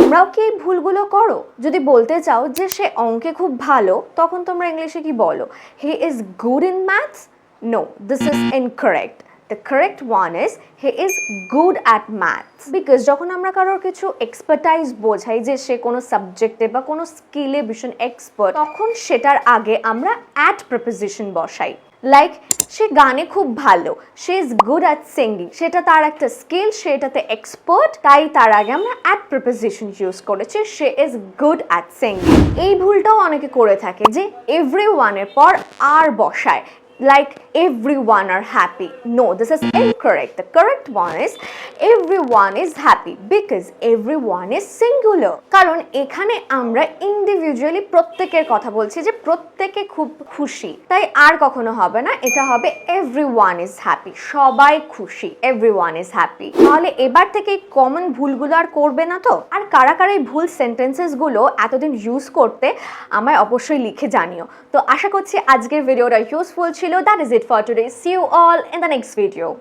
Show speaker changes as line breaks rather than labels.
তোমরাও কি এই ভুলগুলো করো? যদি বলতে চাও যে সে অঙ্কে খুব ভালো, তখন তোমরা ইংলিশে কি বলো? He is good in maths? No, this is incorrect. The correct one is he is good at maths. Because যখন আমরা কারোর কিছু এক্সপার্টাইজ বোঝাই যে সে কোনো সাবজেক্টে বা কোনো স্কিলে ভীষণ এক্সপার্ট, তখন সেটার আগে আমরা অ্যাট প্রিপোজিশন বসাই। লাইক সে গানে খুব ভালো, সে ইজ গুড অ্যাট সিঙ্গিং, সেটা তার একটা স্কিল, সেটাতে এক্সপার্ট, তাই তার আগে আমরা অ্যাট প্রিপোজিশন ইউজ করেছি, সে ইজ গুড অ্যাট সিঙ্গিং। এই ভুলটাও অনেকে করে থাকে যে এভরিওয়ানের পর আর বসায়, like everyone are happy. No, this is incorrect. The correct one is everyone is happy because everyone is singular. কারণ এখানে আমরা ইন্ডিভিজুয়ালি প্রত্যেকের কথা বলছি যে প্রত্যেকে খুব খুশি, তাই আর কখনো হবে না, এটা হবে everyone is happy, সবাই খুশি, everyone is happy। তাহলে এবার থেকে এই কমন ভুলগুলো আর করবে না তো? আর কারা কারা এই ভুল সেন্টেন্সেস গুলো এতদিন ইউজ করতে আমায় অবশ্যই লিখে জানিও। তো আশা করছি আজকের ভিডিওটা ইউজফুল ছিল। That is it for today. See you all in the next video.